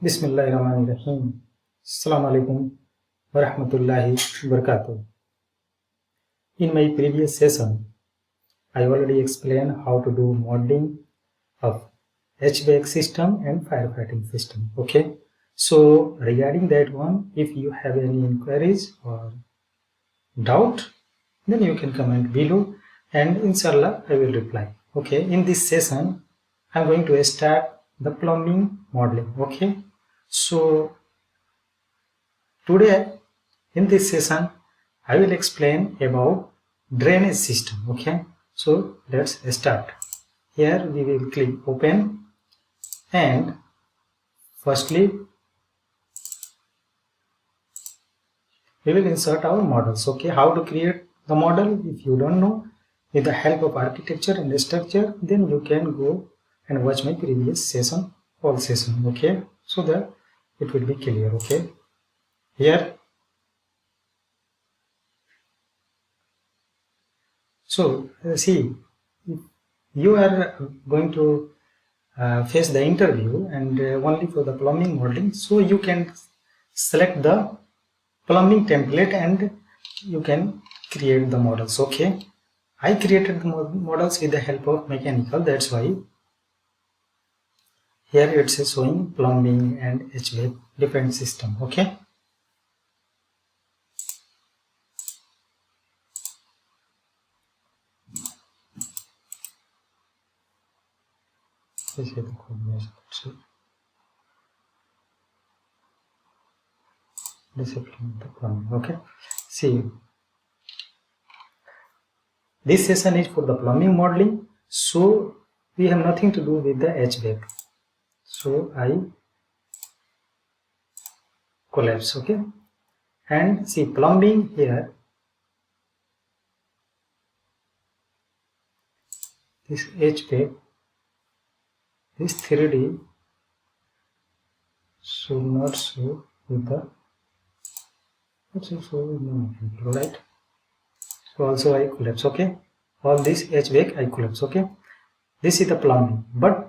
Bismillahirrahmanirrahim. Assalamu alaikum wa rahmatullahi wa barakatuh. In my previous session, I already explained how to do modeling of HVAC system and firefighting system. Okay. So regarding that one, if you have any inquiries or doubt, then you can comment below and inshallah I will reply. Okay. In this session, I'm going to start the plumbing modeling. Okay. So today in this session I will explain about drainage system. Okay, so let's start. Here we will click open and firstly we will insert our models. Okay, how to create the model? If you don't know, with the help of architecture and structure, then you can go and watch my previous session, all session. Okay, so that it will be clear. Okay, here so see, if you are going to face the interview and only for the plumbing modeling, so you can select the plumbing template and you can create the models. Okay, I created the models with the help of mechanical, that's why here it's showing plumbing and HVAC different system. Okay, discipline the plumbing. Okay, see, this session is for the plumbing modeling, so we have nothing to do with the HVAC. So I collapse. Okay, and see plumbing here, this HVAC, this 3D should not show with the right. So also I collapse. Okay, all this HVAC I collapse. Okay, this is the plumbing, but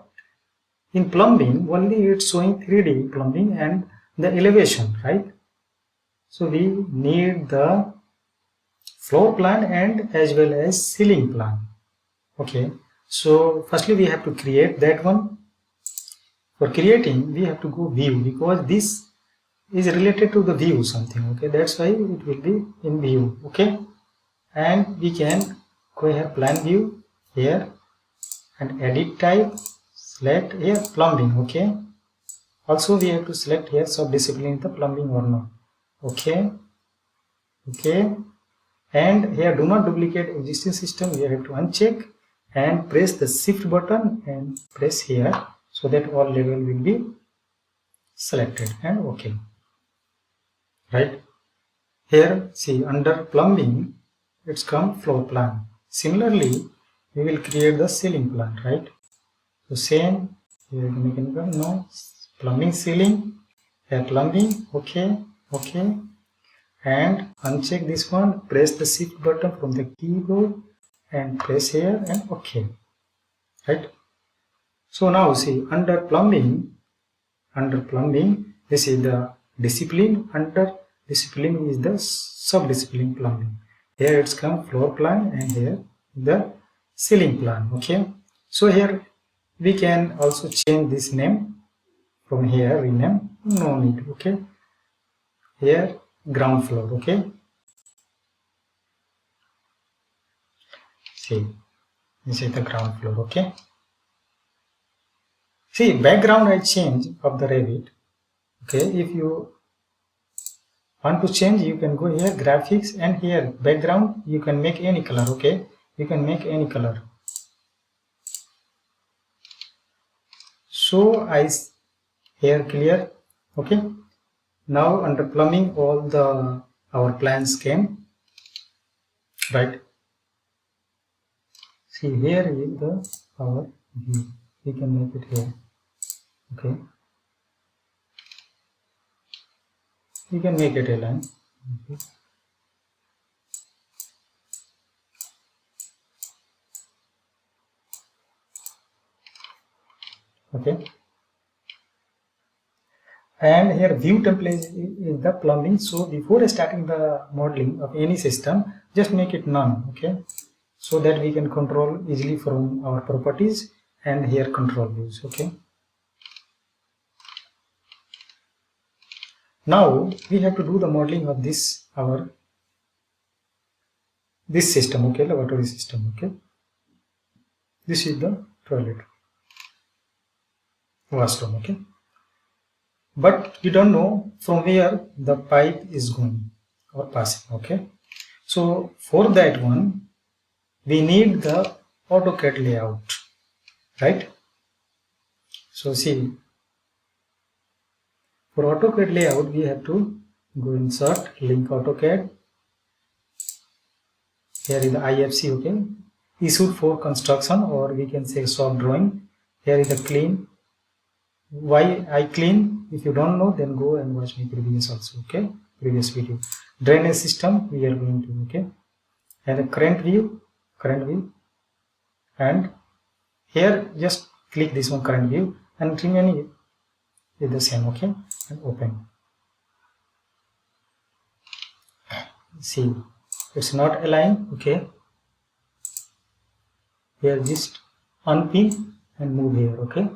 in plumbing only it's showing 3D plumbing and the elevation, right? So we need the floor plan and as well as ceiling plan. Okay, so firstly we have to create that one. For creating we have to go view, because this is related to the view something. Okay, that's why it will be in view. Okay, and we can go here plan view here and edit type, select here plumbing. Okay, also we have to select here sub discipline the plumbing or not. Okay, okay, and here do not duplicate existing system, we have to uncheck and press the shift button and press here, so that all level will be selected and okay, right? Here see under plumbing it's come floor plan. Similarly we will create the ceiling plan, right? So same here mechanical, no plumbing ceiling, here plumbing, okay, okay, and uncheck this one, press the shift button from the keyboard and press here and okay, right? So now see under plumbing this is the discipline, under discipline is the sub discipline plumbing. Here it's come floor plan and here the ceiling plan. Okay, so here we can also change this name from here, rename, no need. Okay, here ground floor. Okay, see this is the ground floor. Okay, see background I change of the Revit. Okay, if you want to change you can go here graphics and here background you can make any color. Okay, you can make any color. So I here clear. Okay, now under plumbing all the our plans came, right? See here is the our view, we can make it here. Okay, you can make it a line. Okay, and here view template is the plumbing. So before starting the modeling of any system, just make it none, okay, so that we can control easily from our properties and here control views. Okay, now we have to do the modeling of this system, okay, laboratory system. Okay, this is the toilet, washroom. Okay, but we don't know from where the pipe is going or passing. Okay, so for that one we need the AutoCAD layout, right? So see, for AutoCAD layout we have to go insert, link AutoCAD. Here is the IFC, okay, issued for construction, or we can say shop drawing. Here is the clean. Why I clean? If you don't know, then go and watch my previous also, okay, previous video. Drainage system we are going to, okay, and the current view, and here just click this one, current view, and remaining is the same. Okay, and open. See, it's not aligned. Okay, here just unpin and move here. Okay,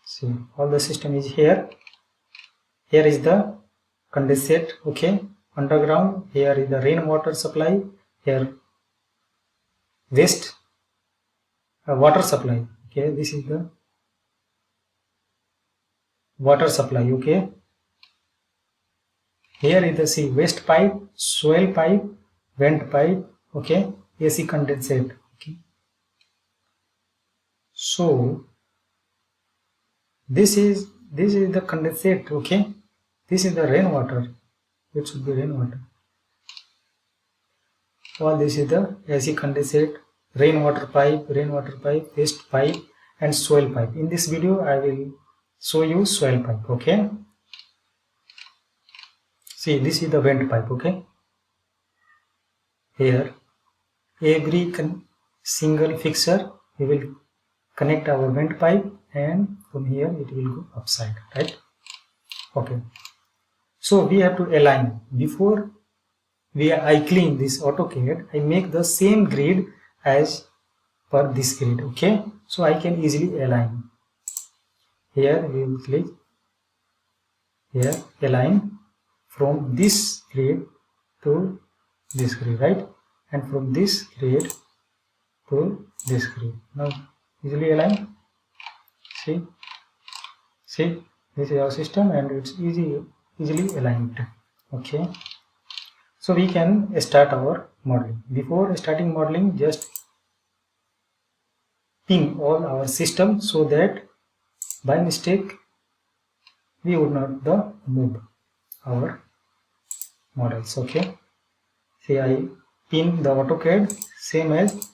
see, all the system is here. Here is the condensate, okay, underground. Here is the rainwater supply. Here waste water supply. Okay, this is the water supply. Okay, here is the see, waste pipe, soil pipe, vent pipe. Okay, AC condensate. Okay, so this is the condensate. Okay, this is the rainwater. It should be rainwater. All this is the AC condensate, rainwater pipe, waste pipe, and soil pipe. In this video I will show you soil pipe. Okay, see, this is the vent pipe. Okay, here every single fixture we will connect our vent pipe, and from here it will go upside, right? Okay, so we have to align. Before I clean this AutoCAD, I make the same grid as per this grid. Okay, so I can easily align. Here we will click here, align from this grid to this grid, right? And from this grid to this grid. Now easily align. See, this is our system and it's easily aligned. Okay, so we can start our modeling. Before starting modeling, just pin all our system so that by mistake we would not move our models. Okay, see, I pin the AutoCAD same as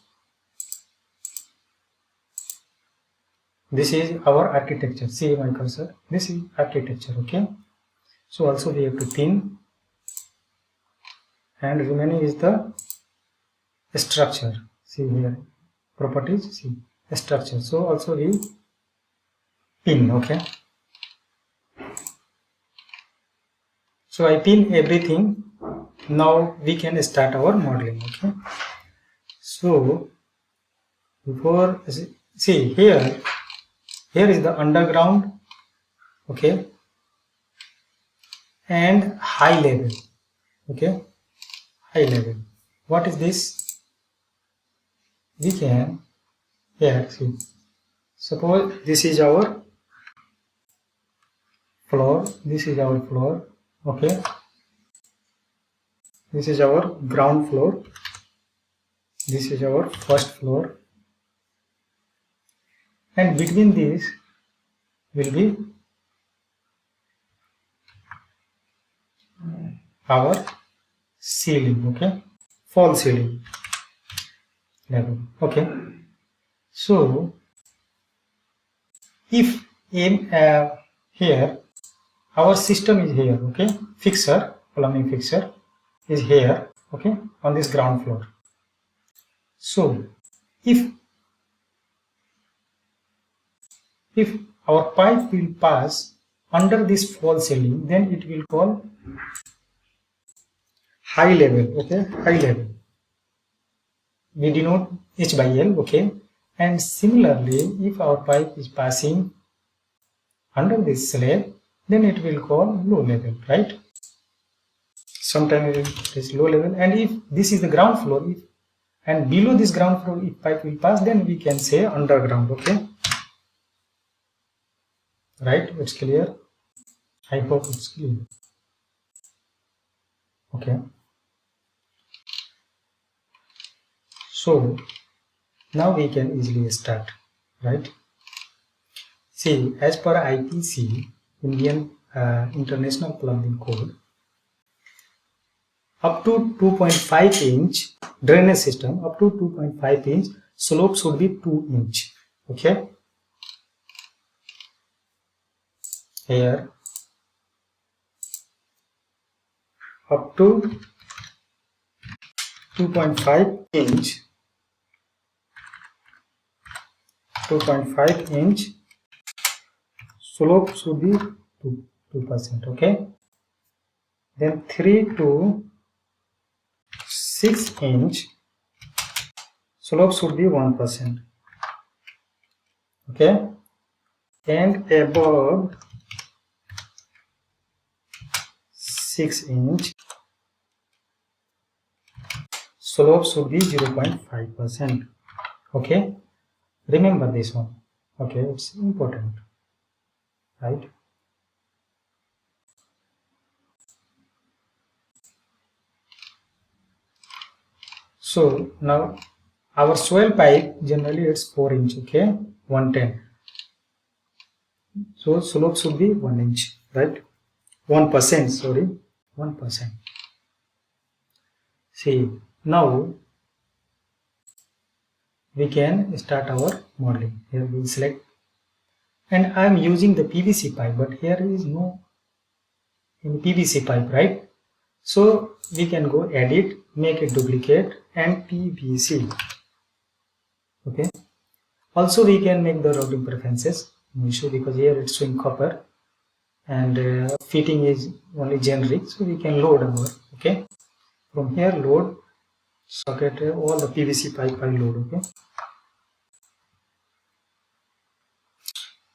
this is our architecture. See my cursor, this is architecture. Okay, so also we have to pin, and remaining is the structure. See here, properties, see, structure. So also we pin. Okay, so I pin everything. Now we can start our modeling. Okay, so before, see, here is the underground, okay, and high level. Okay, high level. What is this? We can here see, suppose this is our floor, this is our floor. Okay, this is our ground floor, this is our first floor, and between these will be our ceiling. Okay, fall ceiling level. Okay, so if in here our system is here. Okay, fixture, plumbing fixture is here. Okay, on this ground floor. So if If our pipe will pass under this false ceiling, then it will call high level, okay, high level. We denote H by L, okay. And similarly, if our pipe is passing under this slab, then it will call low level, right? Sometimes it is low level, and if this is the ground floor, if and below this ground floor if pipe will pass, then we can say underground, okay, right? It's clear. I hope it's clear. Okay, so now we can easily start, right? See, as per IPC, Indian International Plumbing Code, up to 2.5 inch drainage system, up to 2.5 inch slope should be 2 inch, okay. Here up to 2.5 inch, 2.5 inch slope should be 2%, okay. Then 3 to 6 inch slope should be 1%, okay. And above 6 inch slope should be 0.5%, okay. Remember this one, okay, it's important, right? So now our soil pipe generally it's 4 inch, okay, 110. So slope should be 1 inch, right? 1%, sorry, 1%. See, now we can start our modeling. Here we select, and I am using the PVC pipe, but here is no in PVC pipe, right? So we can go edit, make a duplicate and PVC, okay. Also we can make the routing preferences, no issue, because here it's showing copper and fitting is only generic, so we can load our, okay. From here load socket, all the PVC pipe I load, okay.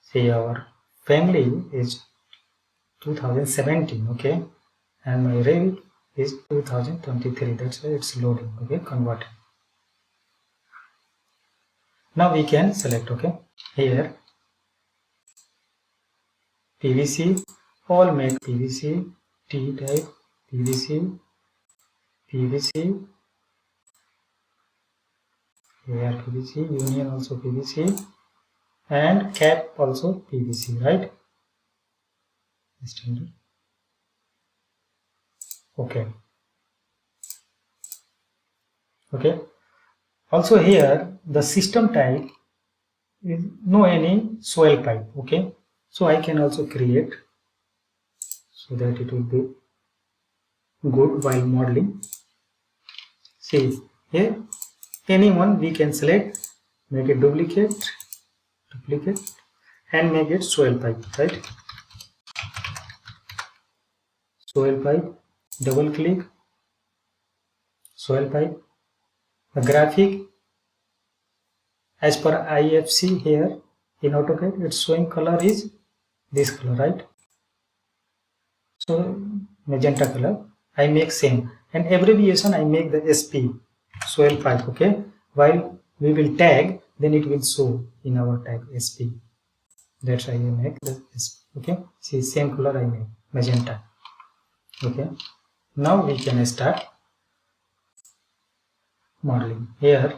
See, our family is 2017, okay, and my rate is 2023, that's why it's loading, okay, converting. Now we can select, okay, here PVC, all make PVC, T type, PVC, PVC, here PVC, union also PVC, and cap also PVC, right? Standard. Okay. Okay. Also here the system type is no any soil pipe, okay. So I can also create so that it will be good while modeling. See here, anyone we can select, make a duplicate, and make it soil pipe, right? Soil pipe, double click, soil pipe. The graphic as per IFC here in AutoCAD, it's showing color is this color, right? So magenta color I make same, and abbreviation I make the SP, soil pipe, okay. While we will tag, then it will show in our tag SP. That's why I make the SP, okay. See, same color I make, magenta, okay. Now we can start modeling. Here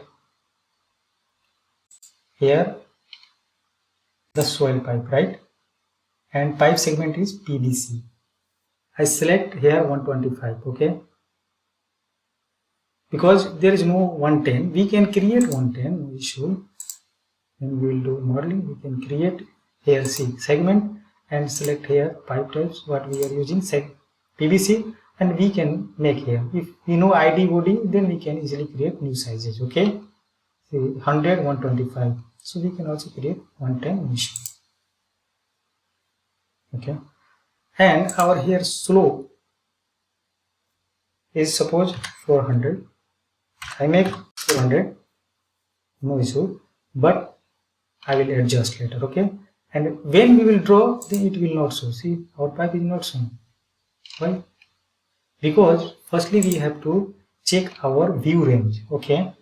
the soil pipe, right, and pipe segment is PVC. I select here 125, okay, because there is no 110. We can create 110, no issue. When we will do modeling, we can create here, see, segment, and select here pipe types what we are using, PVC, and we can make here. If we know ID OD, then we can easily create new sizes, okay. See, 100, 125. So we can also create 110, no issue. Okay, and our here slope is suppose 400. I make 400, no issue, but I will adjust later. Okay, and when we will draw, then it will not show. See, our pipe is not shown. Why? Because firstly we have to check our view range. Okay,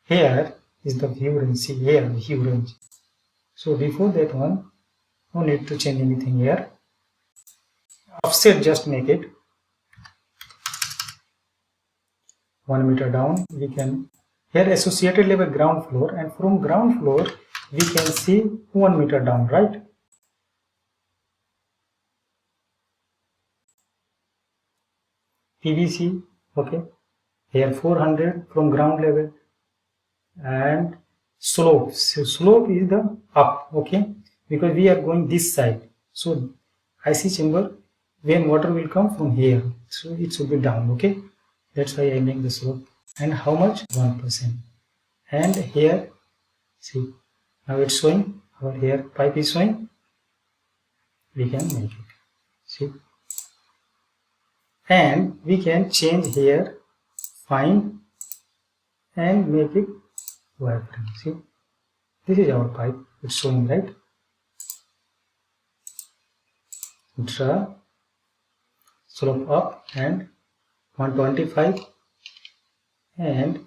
here is the view range. See here, view range. So before that one, no need to change anything here. Offset, just make it 1 meter down. We can here associated level ground floor, and from ground floor we can see 1 meter down, right? PVC, okay. Here 400 from ground level, and slope. So slope is the up, okay, because we are going this side. So IC chamber, when water will come from here, so it should be down, okay. That's why I make the slope. And how much? 1%. And here, see, now it's showing. Our here pipe is showing. We can make it. See, and we can change here, find, and make it wireframe. See, this is our pipe. It's showing, right? Draw, slope up and 125 and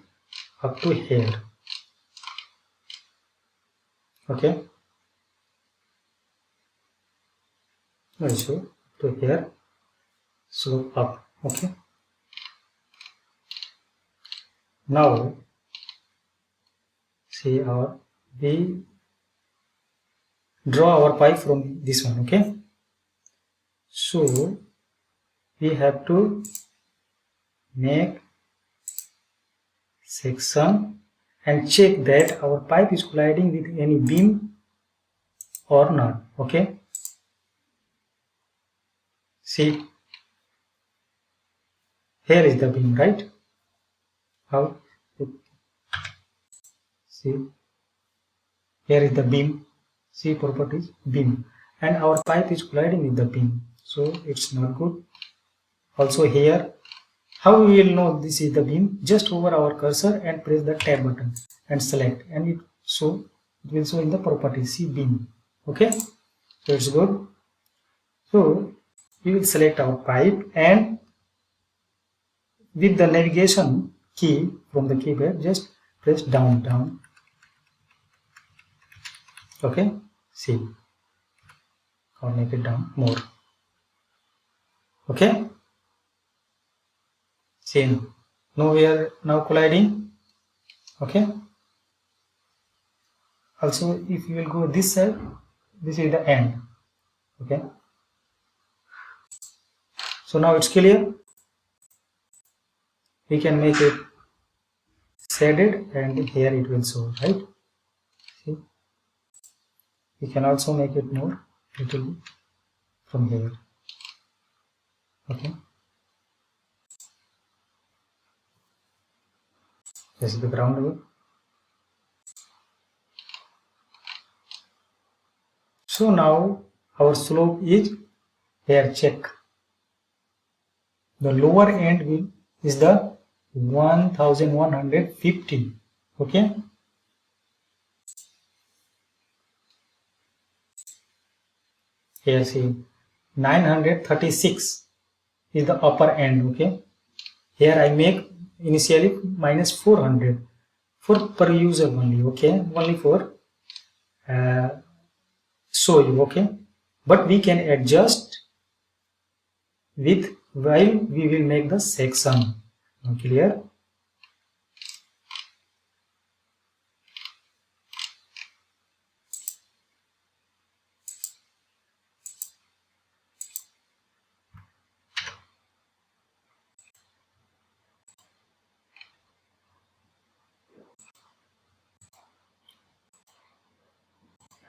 up to here. Okay, no issue. To here, slope up. Okay, now see our, we draw our pipe from this one. Okay, so we have to make section and check that our pipe is colliding with any beam or not. Okay, see, here is the beam, right? How? See, here is the beam. See, properties, beam, and our pipe is colliding with the beam, so it's not good. Also here, how we will know this is the beam? Just over our cursor and press the tab button and select, and it will show in the properties. See, beam. Okay, so it's good. So we will select our pipe, and with the navigation key from the keypad, just press down. Okay, see, or make it down more. Okay, see, now we are now colliding. Okay, also if you will go this side, this is the end. Okay, so now it's clear. We can make it shaded, and here it will show, right? See, we can also make it more little from here. Okay, this is the ground level. So now our slope is here. Check the lower end is the 1150. Okay, here see 936 is the upper end. Okay, here I make initially minus 400 for per user only. Okay, only for show you. Okay, but we can adjust with while we will make the section. Clear?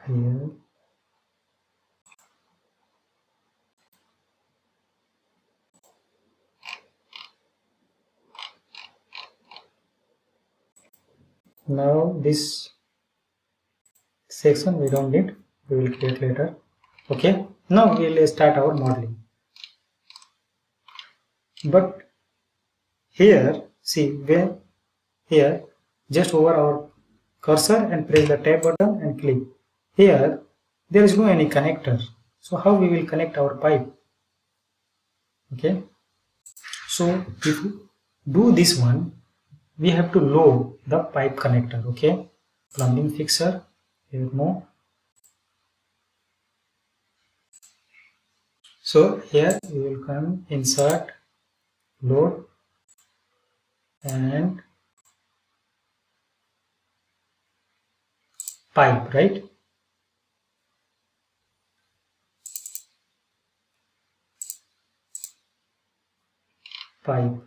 Here. Now this section we don't need, we will create later. Okay, now we will start our modeling. But here, see, where here, just over our cursor and press the tab button and click. Here there is no any connector, so how we will connect our pipe? Okay, so if we do this one, we have to load the pipe connector. Okay, plumbing fixer, here no. So here we will come insert, load, and pipe, right? Pipe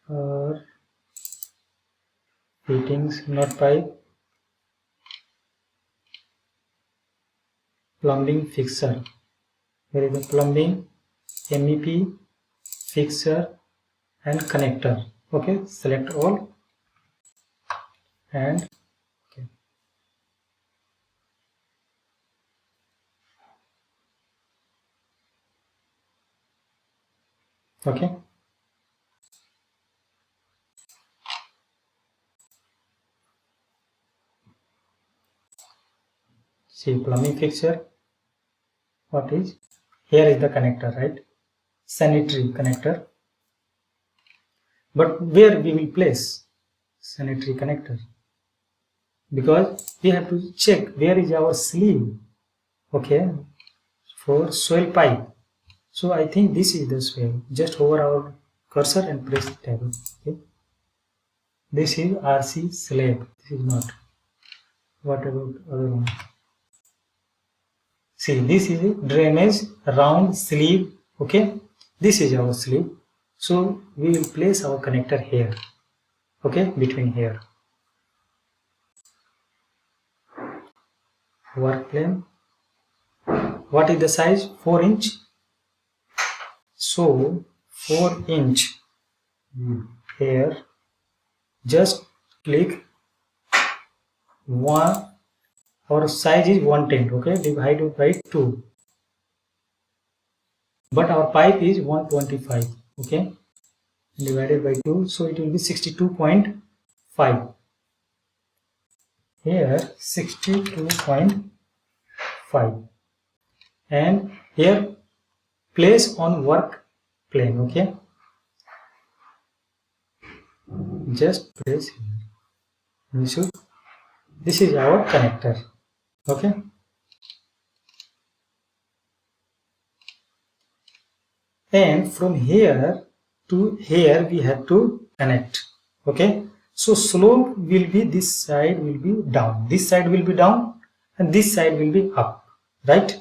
or fittings, not pipe. Plumbing fixer. Here is the plumbing, MEP, fixer, and connector. Okay, select all and okay. Okay. See, plumbing fixture. What is? Here is the connector, right? Sanitary connector. But where we will place sanitary connector? Because we have to check where is our sleeve. Okay, for soil pipe. So I think this is the soil. Just hover our cursor and press the tab. Okay. This is RC slab. This is not. What about other one? See, this is a drainage round sleeve. Okay, this is our sleeve. So we will place our connector here. Okay, between here. Work plane. What is the size? 4 inch. So 4 inch here. Just click 1. Our size is 110. Okay, divided by 2. But our pipe is 125. Okay, divided by 2, so it will be 62.5. Here 62.5, and here place on work plane. Okay, just place here. This is our connector. Okay, and from here to here we have to connect. Okay, so slope will be, this side will be down, this side will be down, and this side will be up, right?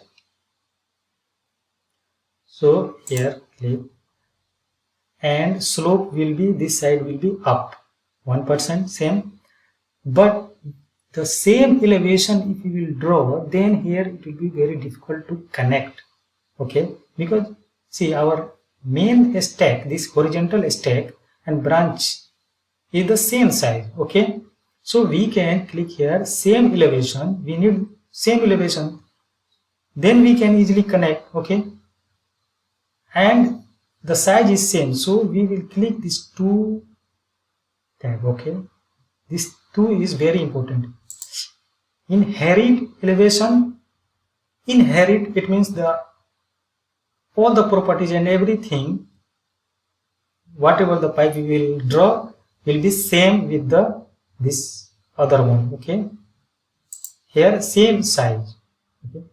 So here click, and slope will be, this side will be up 1%, same. But the same elevation if you will draw, then here it will be very difficult to connect. Okay, because see, our main stack, this horizontal stack and branch is the same size. Okay, so we can click here same elevation, we need same elevation, then we can easily connect. Okay, and the size is same, so we will click this 2 tab. Okay, this 2 is very important. Inherit elevation. Inherit, it means the all the properties and everything, whatever the pipe we will draw will be same with the this other one. Okay, here same size. Okay,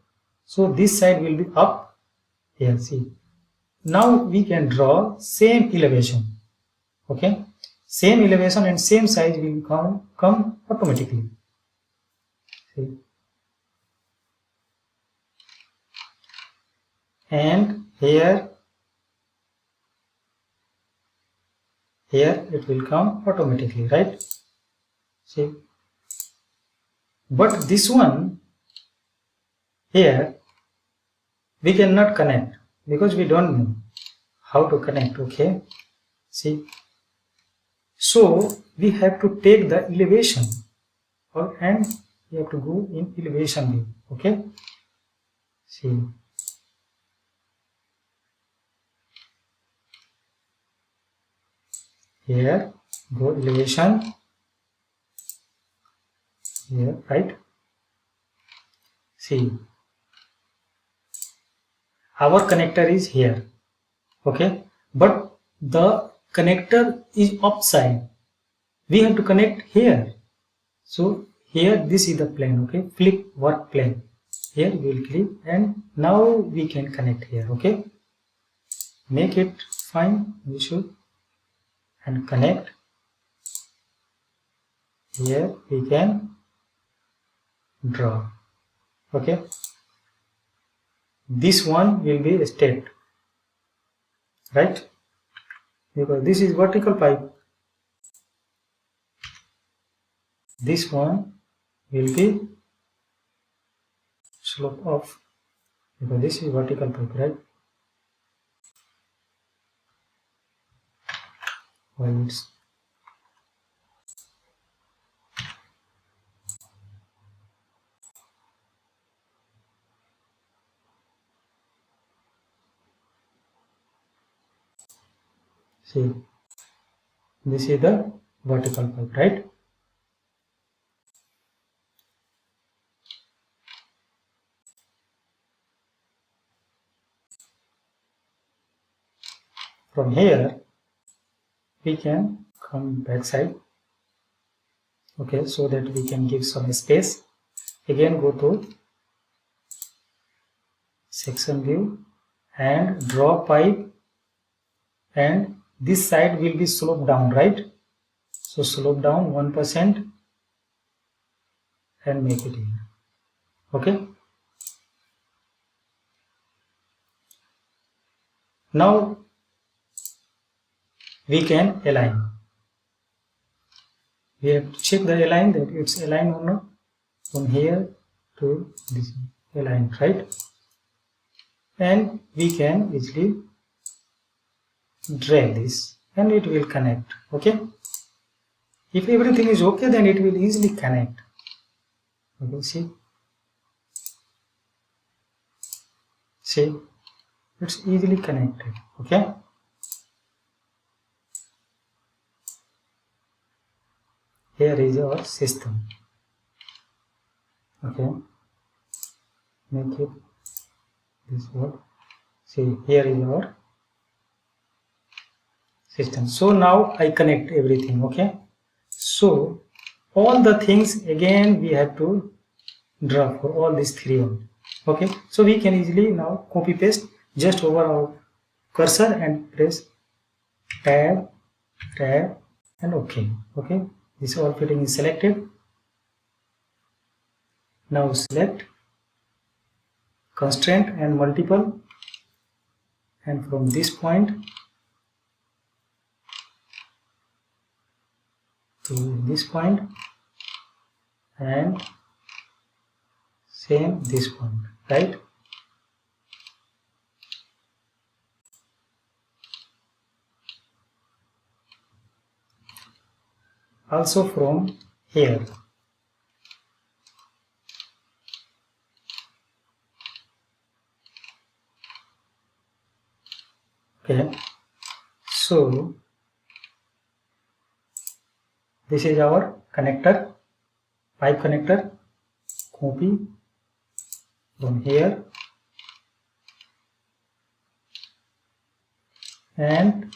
so this side will be up. Here, see, now we can draw same elevation. Okay, same elevation and same size will come automatically. See, and here it will come automatically, right? See, but this one here we cannot connect because we don't know how to connect. Okay, see, so we have to take the elevation and you have to go in elevation view. Okay, see, here go elevation, here, right? See, our connector is here, okay, but the connector is upside. We have to connect here. So here this is the plane, okay, flip work plane. Here we will click and now we can connect here, okay. Make it fine, we should, and connect. Here we can draw, okay. This one will be straight, right, because this is vertical pipe. This one will be slope off because this is vertical pipe, right? While it's see, this is the vertical pipe, right? From here we can come back side, okay, so that we can give some space. Again go to section view and draw pipe, and this side will be sloped down, right? So slope down 1% and make it here, okay. Now we can align. We have to check the align, that it's aligned or not. From here to this aligned, right? And we can easily drag this and it will connect, okay. If everything is okay, then it will easily connect. Okay, see, it's easily connected, okay. Here is our system, okay. Make it this one. See, here is our system. So now I connect everything, okay. So all the things again we have to draw for all these three only, okay. So we can easily now copy paste just over our cursor and press tab and okay. This all fitting is selected. Now select constraint and multiple, and from this point to this point and same this point, right? Also from here, okay. So this is our connector, pipe connector. Copy from here and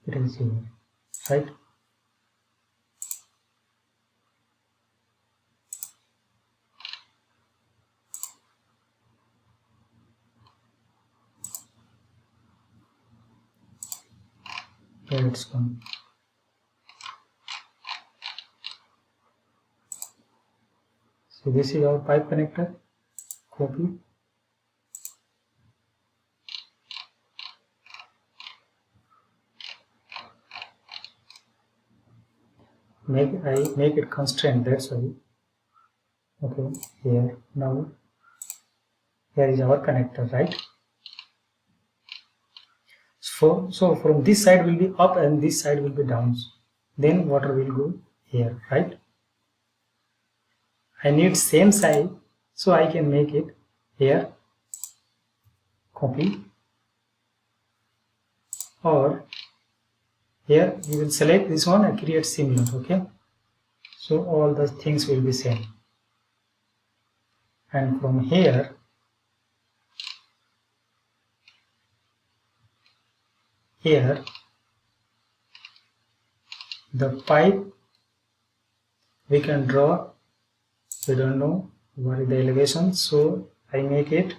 it is here, right? Here it's come. So this is our pipe connector. Copy. I make it constraint, that's why. Okay, here now here is our connector, right? So from this side will be up and this side will be down. then water will go here, right? I need same size, so I can make it here, copy, or here we will select this one and create similar. Okay, so all the things will be same, and from here the pipe we can draw. We don't know what is the elevation, so I make it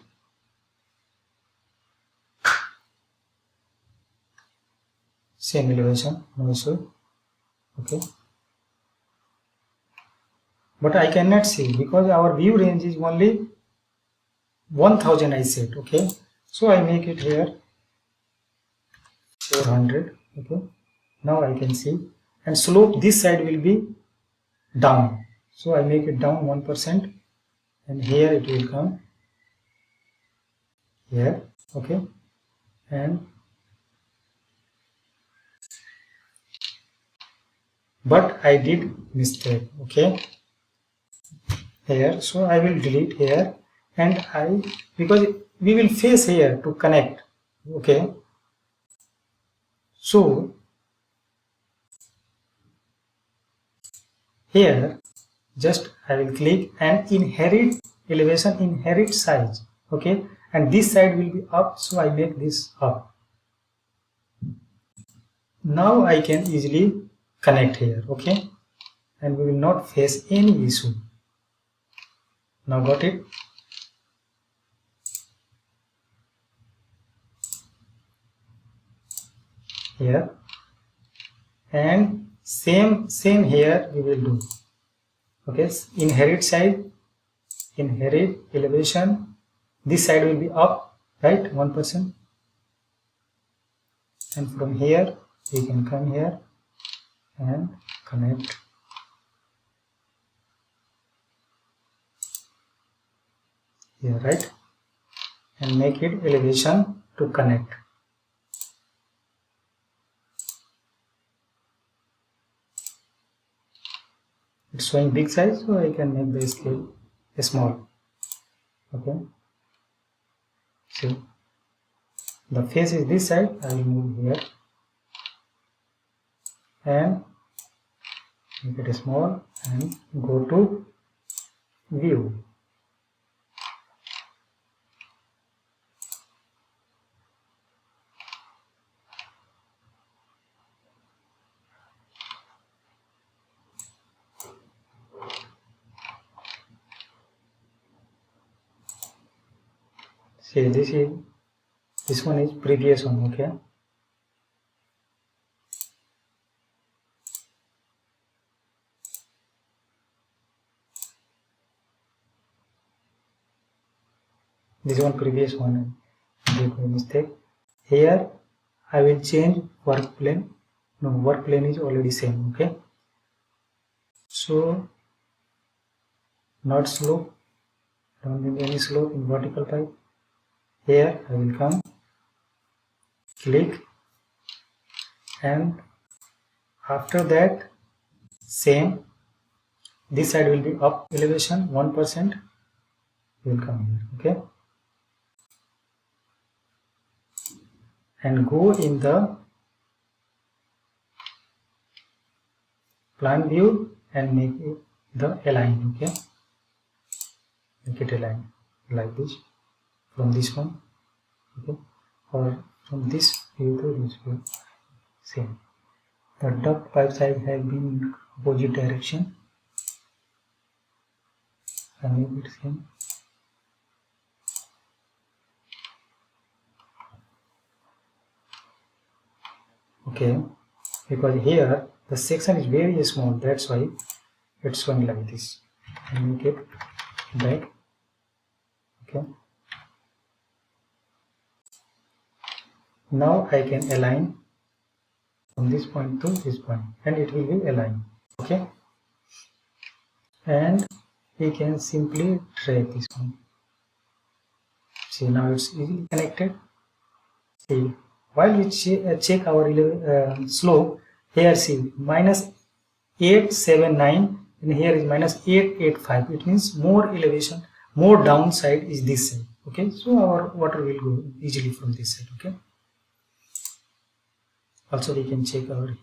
same elevation, no issue. Okay, but I cannot see because our view range is only 1000 I said. Okay, so I make it here 400. Okay, now I can see, and slope this side will be down, so I make it down 1%, and here it will come here. Okay, and but I did mistake. Okay, here, so I will delete here, and because we will face here to connect. Okay, so here just I will click and inherit elevation, inherit size. Okay, and this side will be up, so I make this up. Now I can easily connect here. Okay, and we will not face any issue. Now got it? Here, and same here we will do. Okay, inherit side, inherit elevation, this side will be up, right, 1%, and from here we can come here and connect. Here, right, and make it elevation to connect. It's showing big size, so I can make the scale small. Okay, see, the face is this side, I will move here and make it small and go to view. See, this one is previous one. Okay, this one previous one, mistake. Here I will change work plane. No, work plane is already same. Okay, so not slope, don't need any slope in vertical pipe. Here I will come, click, and after that same, this side will be up elevation 1%, will come here. Okay, and go in the plan view and make it the align. Okay, make it align like this from this one. Okay, or from this view to this view, same. The duct pipe side has been in opposite direction. I make it same. Okay, because here the section is very small, that's why it's showing like this. I make it back. Okay, now I can align from this point to this point, and it will be aligned. Okay, and we can simply drag this one. See, now it's easily connected. See, while we check our slope, Here see minus 879 and here is minus 885. It means more elevation, more downside is this side. Okay, so our water will go easily from this side. Okay, also we can check over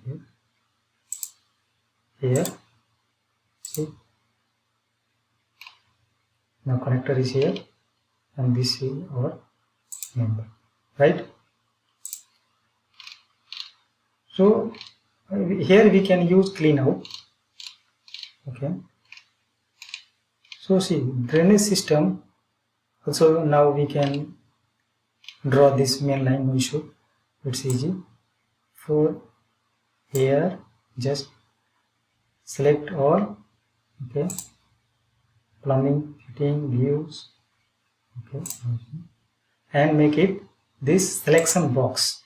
here see, now connector is here and this is our member, right? So here we can use clean out. Okay, so see drainage system also. Now we can draw this main line, no issue, it's easy. For here just select all. Okay, plumbing, fitting, views. Okay, and make it this selection box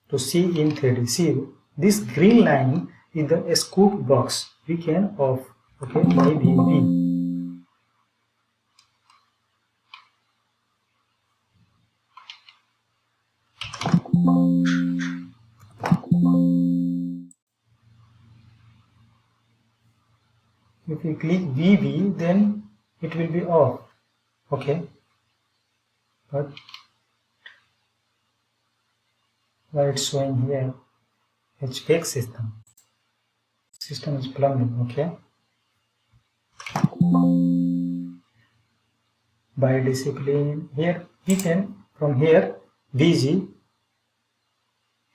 to see in 3D. See this green line is the scoop box, we can off. Okay, by VV. If you click VV, then it will be off. Okay, but why it's showing here HVAC system is plumbing. Okay, by discipline here we can, from here VG,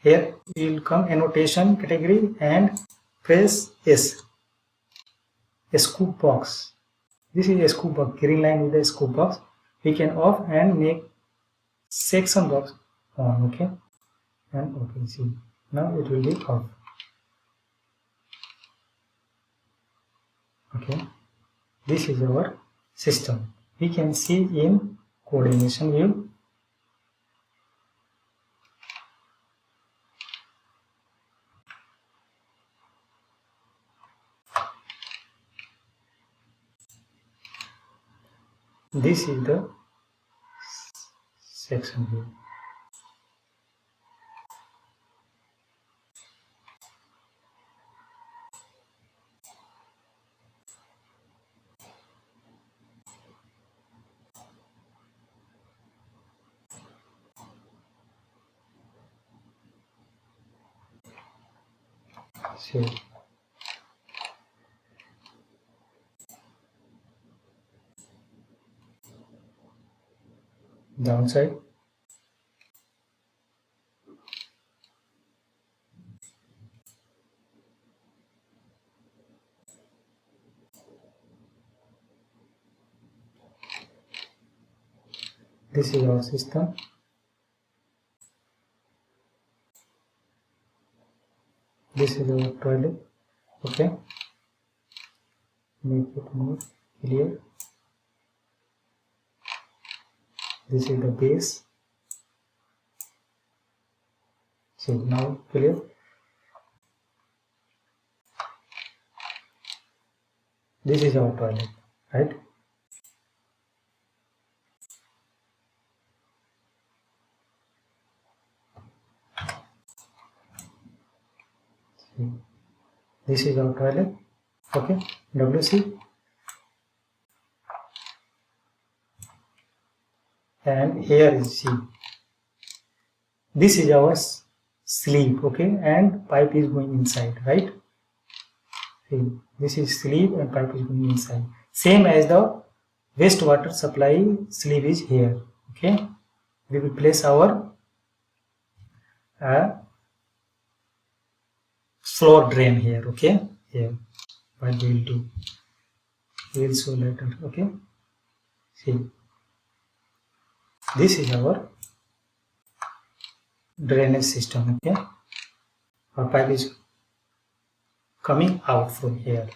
here will come annotation category and press S. A scoop box. This is a scoop box. Green line with a scoop box. We can off and make section box on. Okay, and okay. See now it will be off. Okay, this is our system. We can see in coordination view. This is the section view. See. Downside. This is our system. This is our toilet. Okay, make it more clear. This is the base. See now clear. This is our toilet, right? See, this is our toilet. Okay, WC. And here is see, this is our sleeve. Okay, and pipe is going inside, right? See, this is sleeve and pipe is going inside, same as the wastewater supply sleeve is here. Okay, we will place our floor drain here. Okay, here what we will do, we will show later. Okay, see, this is our drainage system. Okay, our pipe is coming out from here.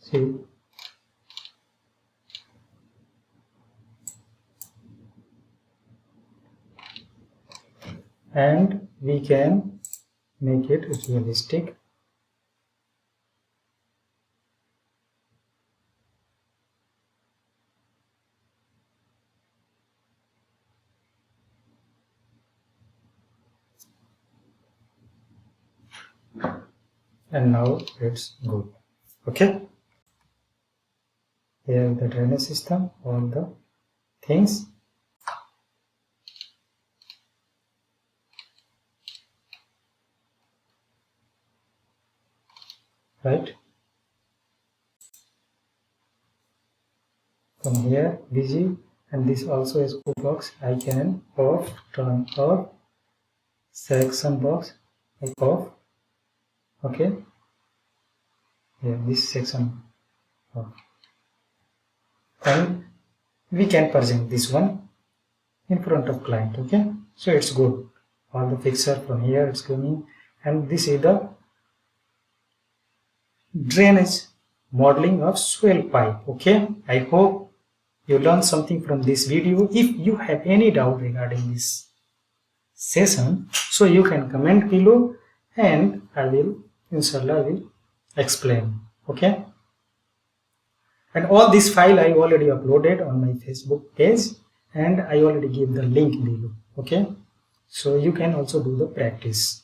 See, and we can make it realistic. And now it's good. Okay, here the drainage system, all the things. Right, from here VG, and this also is screw box. I can off, turn off, section box, I off. Okay, here this section off. And we can present this one in front of client. Okay, so it's good. All the fixture from here it's coming, and this is the drainage modeling of swell pipe. Okay, I hope you learned something from this video. If you have any doubt regarding this session, so you can comment below and I will inshallah I will explain. Okay, and all this file I already uploaded on my Facebook page and I already give the link below. Okay, so you can also do the practice.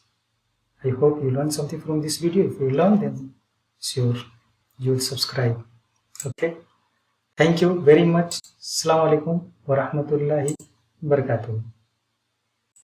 I hope you learned something from this video. If you learned, then sure you will subscribe. Okay, thank you very much. Assalamu alaikum wa rahmatullahi wa barakatuh.